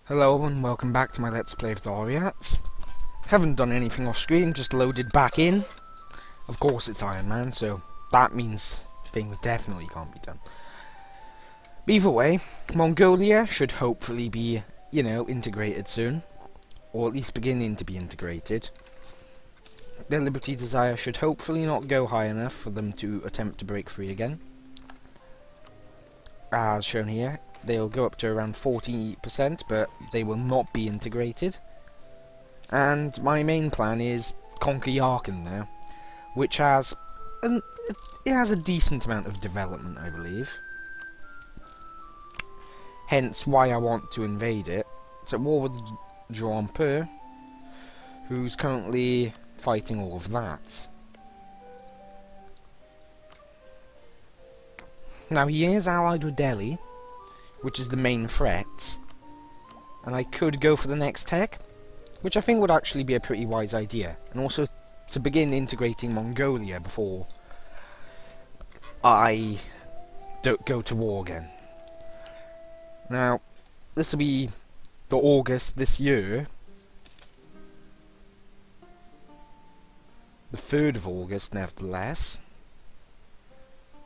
Hello and welcome back to my Let's Play of the Oirats. Haven't done anything off screen, just loaded back in. Of course it's Iron Man, so that means things definitely can't be done. But either way, Mongolia should hopefully be, integrated soon. Or at least beginning to be integrated. Their Liberty Desire should hopefully not go high enough for them to attempt to break free again. As shown here. They'll go up to around 40%, but they will not be integrated. And my main plan is conquer Yarkand now, which has a decent amount of development, I believe. Hence why I want to invade it. It's at war with Jomper, who's currently fighting all of that. Now he is allied with Delhi, which is the main threat, and I could go for the next tech, which I think would actually be a pretty wise idea, and also to begin integrating Mongolia before I don't go to war again. Now, this will be the August this year, the 3rd of August nevertheless,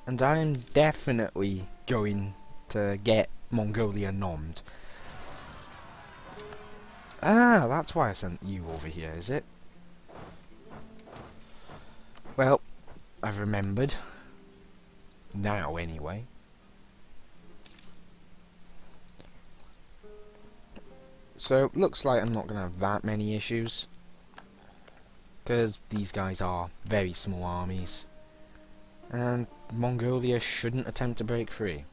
and I am definitely going to get Mongolia nommed. Ah, that's why I sent you over here, is it? Well, I've remembered. Now, anyway. So, looks like I'm not going to have that many issues. Because these guys are very small armies. And Mongolia shouldn't attempt to break free.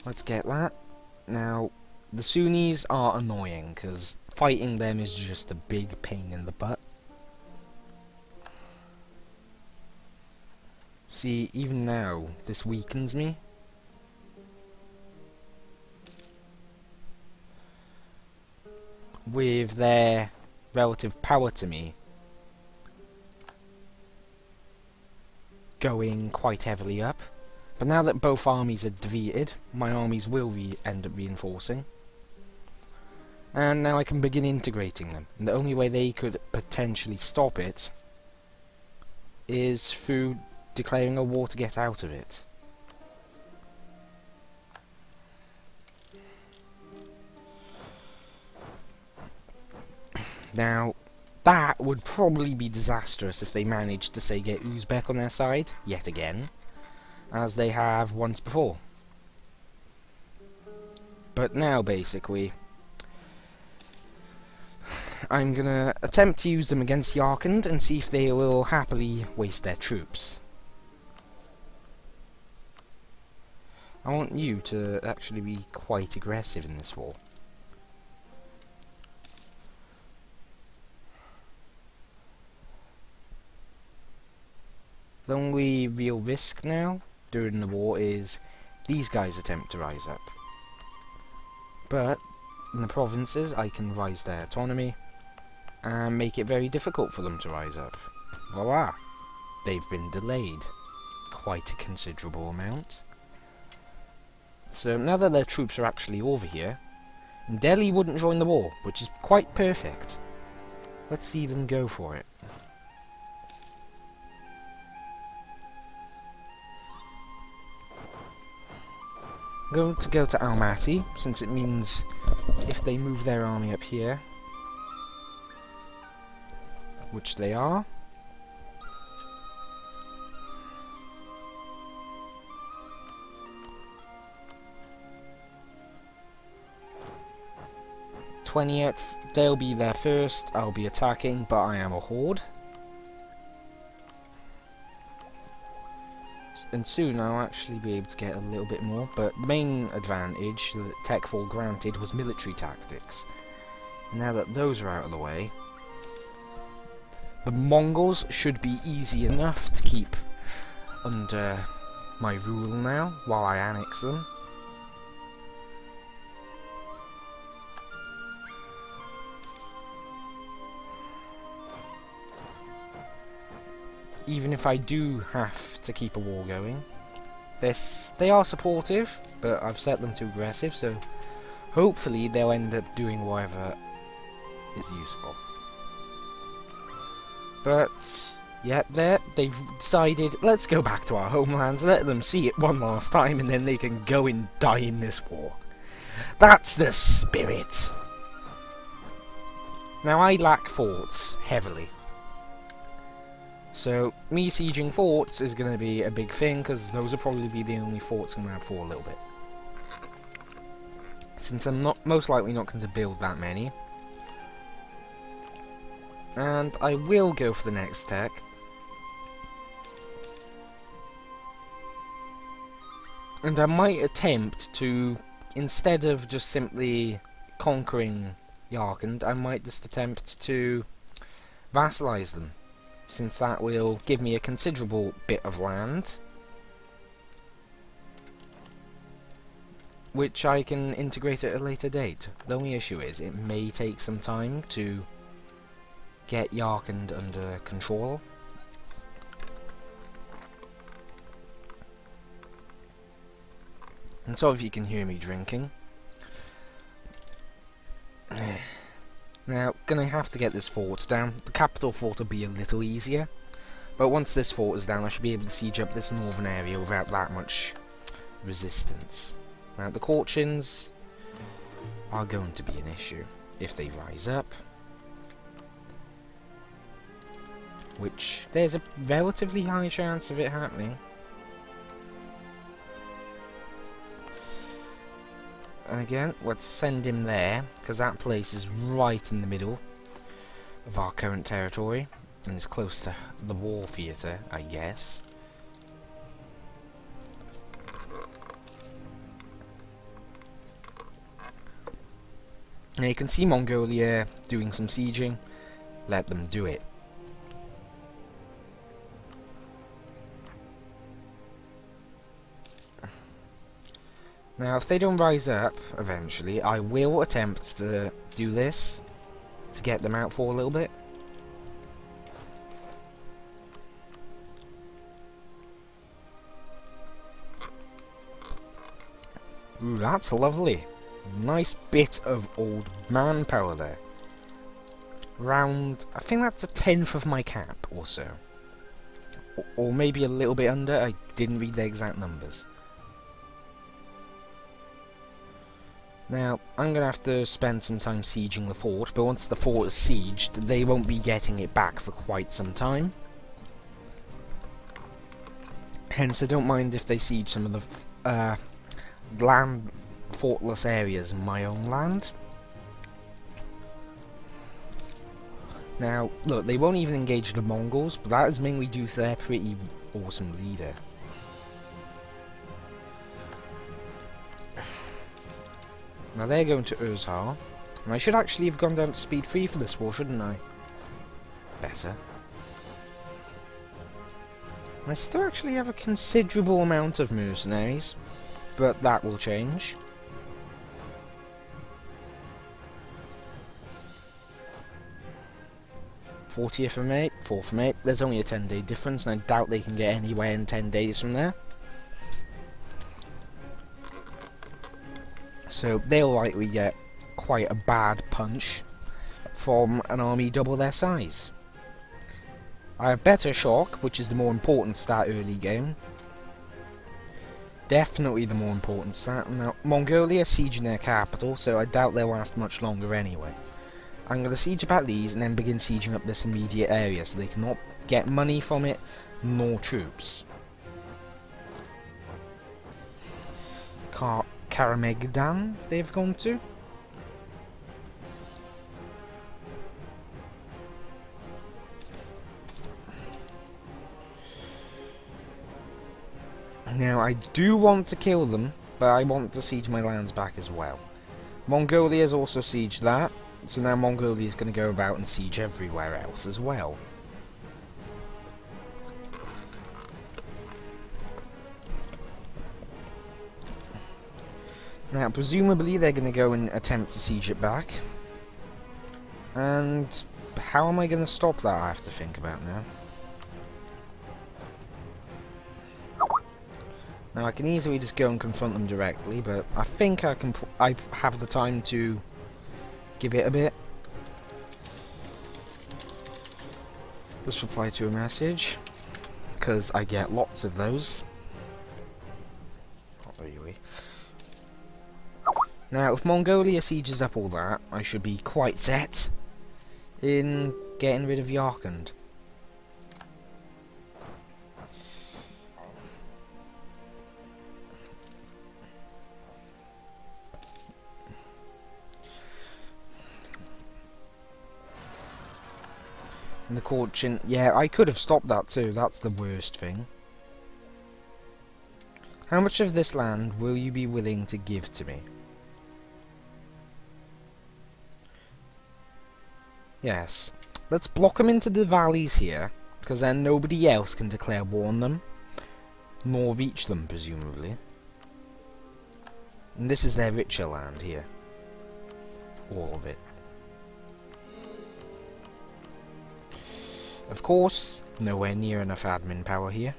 Let's get that. Now, the Sunnis are annoying, because fighting them is just a big pain in the butt. See, even now, this weakens me. With their relative power to me going quite heavily up. But now that both armies are defeated, my armies will end up reinforcing. And now I can begin integrating them. And the only way they could potentially stop it is through declaring a war to get out of it. Now, that would probably be disastrous if they managed to, say, get Uzbek on their side, yet again, as they have once before. But now, basically, I'm gonna attempt to use them against Yarkand and see if they will happily waste their troops. I want you to actually be quite aggressive in this war. The only real risk now during the war is these guys attempt to rise up. But in the provinces I can rise their autonomy and make it very difficult for them to rise up. Voila! They've been delayed. Quite a considerable amount. So now that their troops are actually over here, Delhi wouldn't join the war, which is quite perfect. Let's see them go for it. I'm going to go to Almaty, since it means if they move their army up here, which they are, they'll be there first, I'll be attacking, but I am a horde. And soon I'll actually be able to get a little bit more, but the main advantage that Techfall granted was military tactics. Now that those are out of the way, the Mongols should be easy enough to keep under my rule now, while I annex them. Even if I do have to keep a war going, They are supportive, but I've set them too aggressive, so hopefully they'll end up doing whatever is useful. But yep, they've decided, let's go back to our homelands, let them see it one last time, and then they can go and die in this war. That's the spirit. Now, I lack forts heavily, so me sieging forts is going to be a big thing, because those will probably be the only forts I'm going to have for a little bit. Since I'm most likely not going to build that many. And I will go for the next tech. And I might attempt to, instead of just simply conquering Yarkand, I might just attempt to vassalize them, since that will give me a considerable bit of land, which I can integrate at a later date. The only issue is, it may take some time to get Yarkand under control. And sorry if you can hear me drinking. Now, gonna have to get this fort down. The capital fort will be a little easier, but once this fort is down I should be able to siege up this northern area without that much resistance. Now, the Korchins are going to be an issue if they rise up, which there's a relatively high chance of it happening. And again, let's send him there, because that place is right in the middle of our current territory, and is close to the war theatre, I guess. Now you can see Mongolia doing some sieging. Let them do it. Now, if they don't rise up, eventually, I will attempt to do this, to get them out for a little bit. Ooh, that's lovely. Nice bit of old manpower there. Around, I think that's a tenth of my cap, or so. Or maybe a little bit under, I didn't read the exact numbers. Now, I'm going to have to spend some time sieging the fort, but once the fort is sieged, they won't be getting it back for quite some time. Hence, I don't mind if they siege some of the land fortless areas in my own land. Now, look, they won't even engage the Mongols, but that is mainly due to their pretty awesome leader. Now they're going to Urzhar, and I should actually have gone down to speed 3 for this war, shouldn't I? Better. I still actually have a considerable amount of mercenaries, but that will change. '40th of May, 4th of May, there's only a 10-day difference, and I doubt they can get anywhere in 10 days from there. So they'll likely get quite a bad punch from an army double their size. I have better shock, which is the more important stat early game. Definitely the more important stat. Now, Mongolia sieging their capital, so I doubt they'll last much longer anyway. I'm going to siege about these and then begin sieging up this immediate area, so they cannot get money from it, nor troops. Karamegdan they've gone to. Now, I do want to kill them, but I want to siege my lands back as well. Mongolia has also sieged that, so now Mongolia is going to go about and siege everywhere else as well. Now, presumably they're going to go and attempt to siege it back. And how am I going to stop that, I have to think about now. Now I can easily just go and confront them directly, but I think I have the time to give it a bit. Let's reply to a message, because I get lots of those. Not really. Now, if Mongolia sieges up all that, I should be quite set in getting rid of Yarkand. And the Korchin, yeah, I could have stopped that too, that's the worst thing. How much of this land will you be willing to give to me? Yes, let's block them into the valleys here, because then nobody else can declare war on them, nor reach them, presumably. And this is their richer land here. All of it. Of course, nowhere near enough admin power here.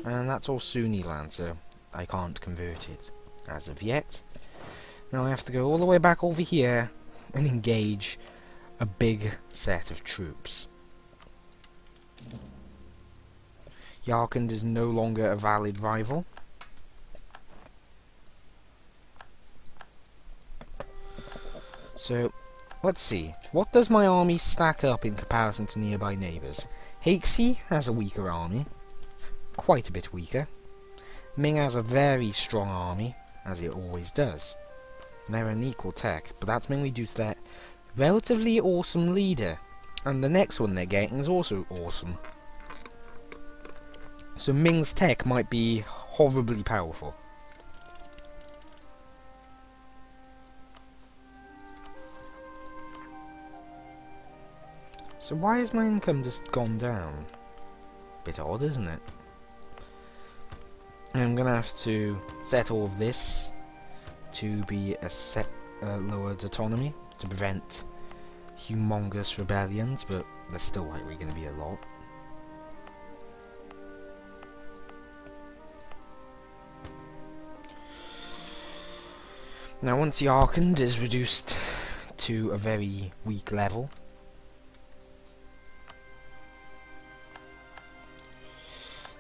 And that's all Sunni land, so I can't convert it as of yet. Now I have to go all the way back over here and engage a big set of troops. Yarkand is no longer a valid rival. So, let's see. What does my army stack up in comparison to nearby neighbours? Haixi has a weaker army. Quite a bit weaker. Ming has a very strong army, as it always does. They're an equal tech, but that's mainly due to their relatively awesome leader. And the next one they're getting is also awesome. So Ming's tech might be horribly powerful. So why has my income just gone down? Bit odd, isn't it? I'm gonna have to set all of this to be a lowered autonomy to prevent humongous rebellions, but there's still likely going to be a lot. Now once Yarkand is reduced to a very weak level,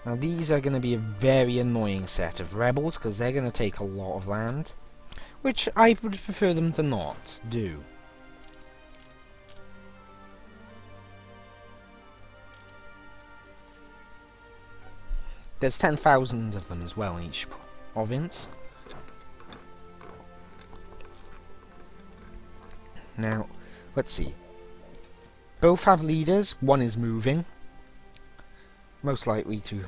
now these are going to be a very annoying set of rebels, because they're going to take a lot of land, which I would prefer them to not do. There's 10,000 of them as well in each province. Now, let's see. Both have leaders, one is moving. Most likely to...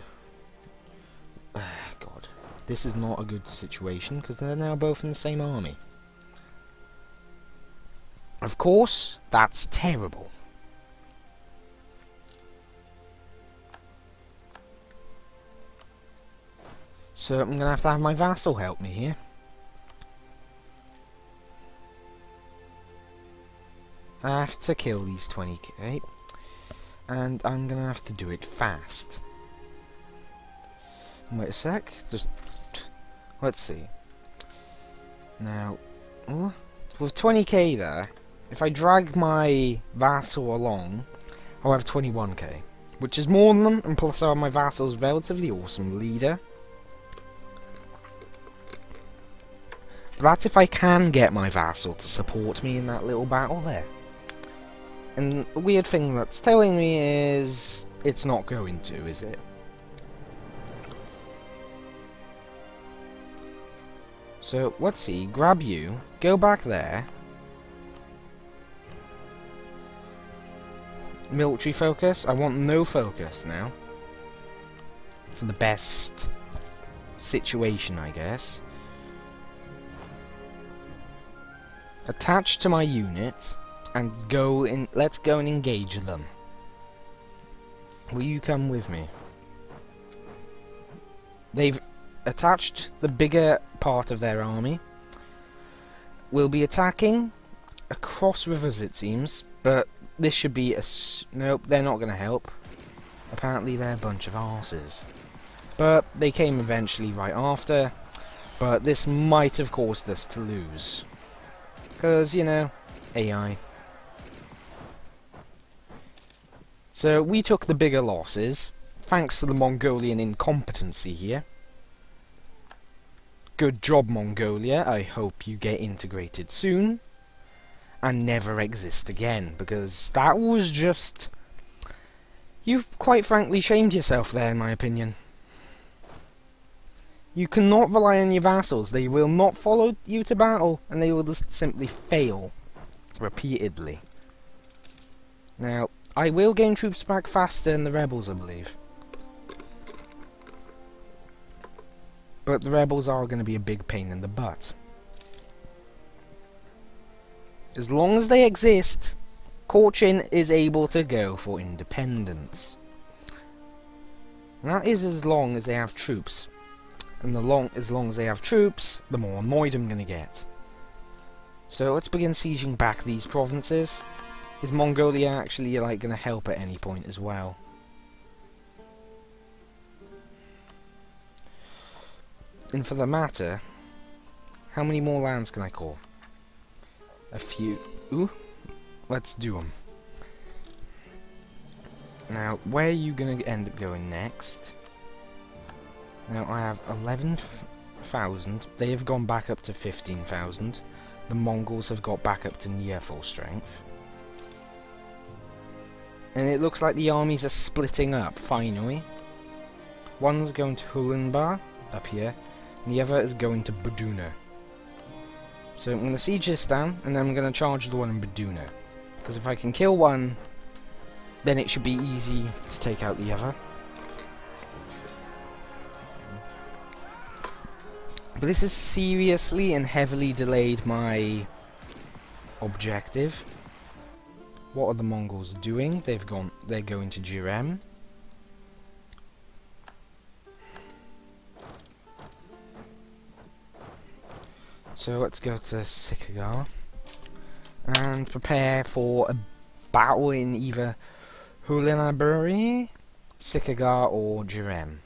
God. This is not a good situation, because they're now both in the same army. Of course, that's terrible. So I'm going to have my vassal help me here. I have to kill these 20k. And I'm going to have to do it fast. Wait a sec. Just... Let's see. Now... with 20k there, if I drag my vassal along, I'll have 21k. Which is more than them, and plus I have my vassal's relatively awesome leader. But that's if I can get my vassal to support me in that little battle there. And the weird thing that's telling me is... it's not going to, is it? So, let's see, grab you, go back there. Military focus, I want no focus now. For the best situation, I guess. Attach to my unit, and go in. Let's go and engage them. Will you come with me? They've attached the bigger part of their army. We'll be attacking across rivers, it seems, but this should be a... Nope, they're not going to help. Apparently they're a bunch of arses. But they came eventually right after. But this might have caused us to lose. Because, you know, AI. So we took the bigger losses, thanks to the Mongolian incompetency here. Good job, Mongolia. I hope you get integrated soon. And never exist again, because that was just... You've quite frankly shamed yourself there, in my opinion. You cannot rely on your vassals. They will not follow you to battle, and they will just simply fail repeatedly. Now, I will gain troops back faster than the rebels, I believe. But the rebels are going to be a big pain in the butt. As long as they exist, Cochin is able to go for independence. And that is as long as they have troops. And as long as they have troops, the more annoyed I'm going to get. So let's begin sieging back these provinces. Is Mongolia actually like going to help at any point as well? And for the matter, how many more lands can I call? A few. Ooh, let's do them. Now, where are you going to end up going next? Now, I have 11,000. They have gone back up to 15,000. The Mongols have got back up to near full strength. And it looks like the armies are splitting up, finally. One's going to Hulenbar, up here, and the other is going to Buduna. So I'm going to siege this down, and then I'm going to charge the one in Buduna. Because if I can kill one, then it should be easy to take out the other. But this has seriously and heavily delayed my objective. What are the Mongols doing? They're going to Jurem. So let's go to Sikagar and prepare for a battle in either Hulenaburi, Sikagar or Jurem.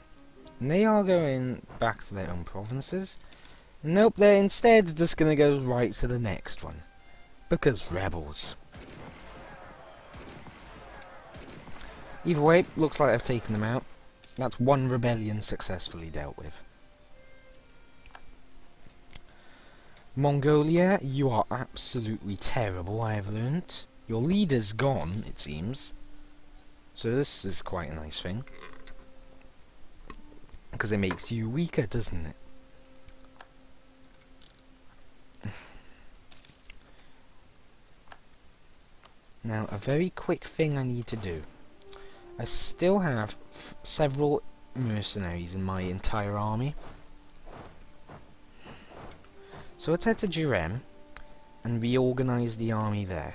And they are going back to their own provinces. Nope, they're instead just going to go right to the next one. Because rebels. Either way, looks like I've taken them out. That's one rebellion successfully dealt with. Mongolia, you are absolutely terrible, I have learnt. Your leader's gone, it seems. So this is quite a nice thing. Because it makes you weaker, doesn't it? Now, a very quick thing I need to do. I still have several mercenaries in my entire army. So let's head to Jurem and reorganize the army there.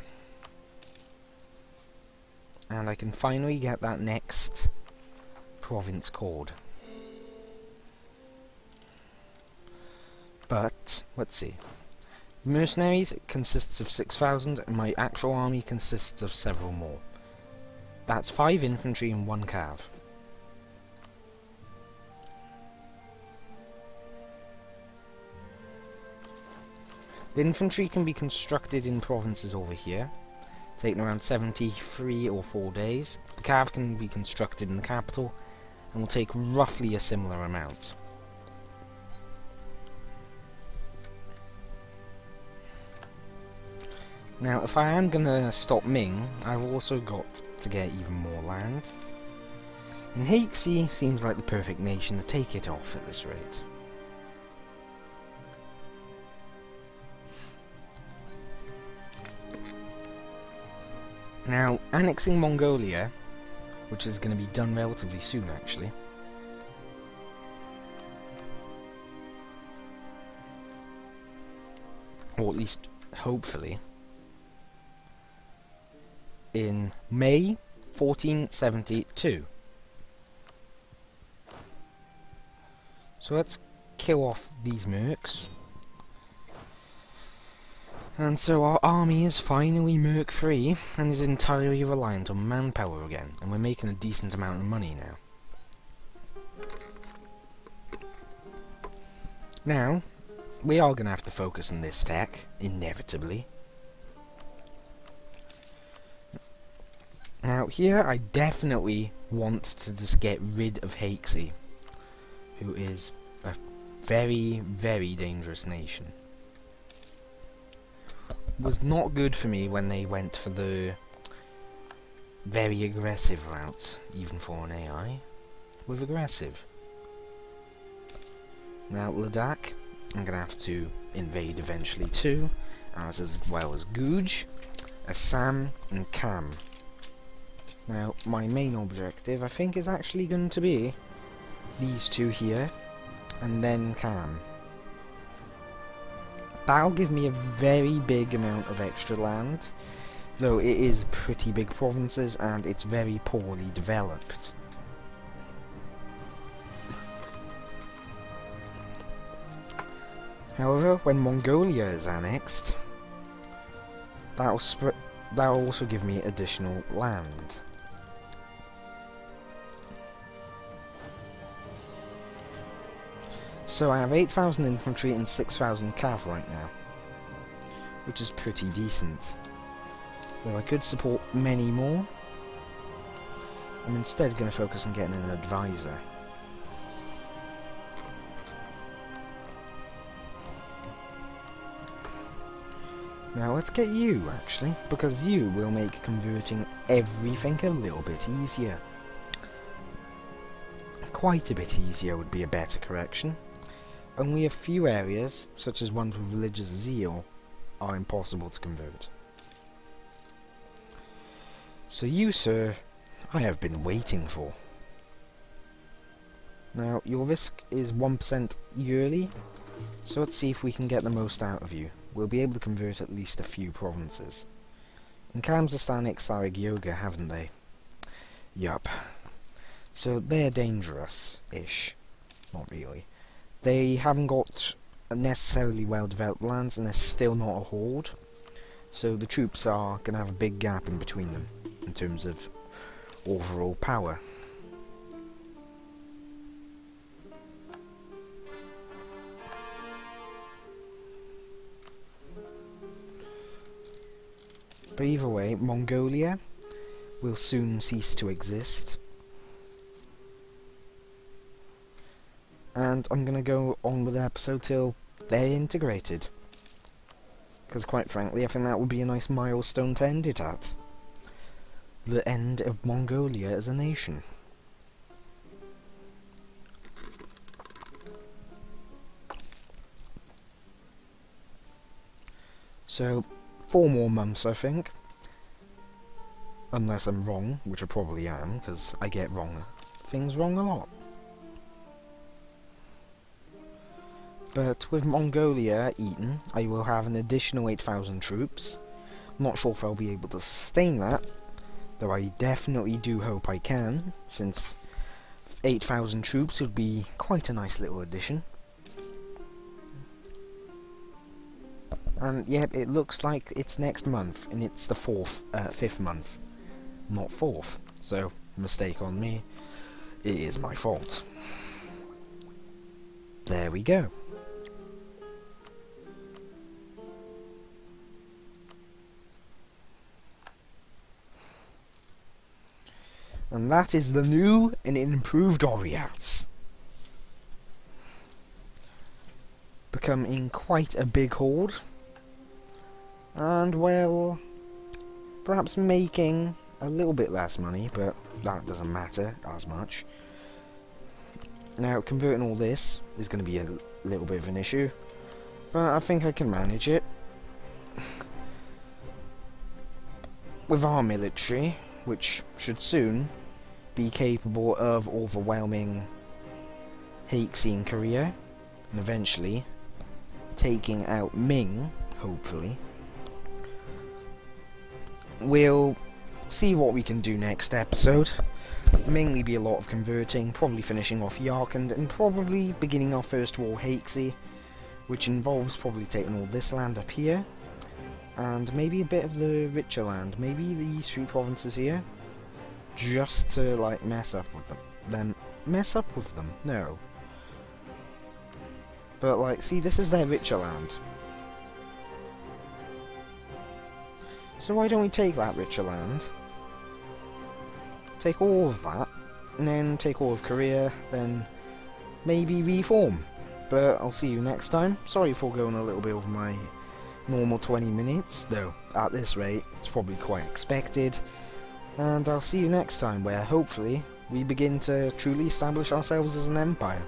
And I can finally get that next province called. But, let's see. Mercenaries consists of 6,000 and my actual army consists of several more. That's 5 infantry and 1 cav. The infantry can be constructed in provinces over here, taking around 73 or 4 days. The cav can be constructed in the capital and will take roughly a similar amount. Now, if I am going to stop Ming, I've also got to get even more land. And Hexi seems like the perfect nation to take it off at this rate. Now, annexing Mongolia, which is going to be done relatively soon actually, or at least hopefully, in May 1472. So let's kill off these mercs. And so our army is finally merc free and is entirely reliant on manpower again, and we're making a decent amount of money now. Now, we are going to have to focus on this tech, inevitably. Now here I definitely want to just get rid of Hakesy, who is a very, very dangerous nation. Was not good for me when they went for the very aggressive route, even for an AI, with aggressive. Now Ladakh, I'm going to have to invade eventually too, as well as Guj, Assam and Kam. Now, my main objective, I think, is actually going to be these two here, and then Kam. That'll give me a very big amount of extra land, though it is pretty big provinces, and it's very poorly developed. However, when Mongolia is annexed, that'll also give me additional land. So I have 8,000 infantry and 6,000 cav right now, which is pretty decent. Though I could support many more. I'm instead going to focus on getting an advisor. Now let's get you, actually, because you will make converting everything a little bit easier. Quite a bit easier would be a better correction. Only a few areas, such as ones with religious zeal, are impossible to convert. So you, sir, I have been waiting for. Now, your risk is 1% yearly, so let's see if we can get the most out of you. We'll be able to convert at least a few provinces. And Kazakhstan Sarig Yoga, haven't they? Yup. So they're dangerous-ish. Not really. They haven't got necessarily well-developed lands, and they're still not a horde. So the troops are going to have a big gap in between them, in terms of overall power. But either way, Mongolia will soon cease to exist. And I'm going to go on with the episode till they're integrated. Because quite frankly, I think that would be a nice milestone to end it at. The end of Mongolia as a nation. So, 4 more months, I think. Unless I'm wrong, which I probably am, because I get things wrong a lot. But with Mongolia eaten, I will have an additional 8,000 troops. I'm not sure if I'll be able to sustain that, though I definitely do hope I can, since 8,000 troops would be quite a nice little addition. And yep, it looks like it's next month, and it's the 5th month, not 4th. So, mistake on me. It is my fault. There we go. And that is the new and improved Oirats. Becoming quite a big horde. And, well, perhaps making a little bit less money, but that doesn't matter as much. Now, converting all this is going to be a little bit of an issue, but I think I can manage it. With our military, which should soon be capable of overwhelming Hakesy in Korea, and eventually taking out Ming, hopefully. We'll see what we can do next episode. Mainly be a lot of converting, probably finishing off Yarkand, and probably beginning our first war Hakesy, which involves probably taking all this land up here, and maybe a bit of the richer land, maybe these 3 provinces here, just to, like, mess up with them. No. But like, see, this is their richer land. So why don't we take that richer land, take all of that, and then take all of Korea, then maybe reform. But I'll see you next time. Sorry for going a little bit over my normal 20 minutes, though at this rate it's probably quite expected. And I'll see you next time, where hopefully we begin to truly establish ourselves as an empire.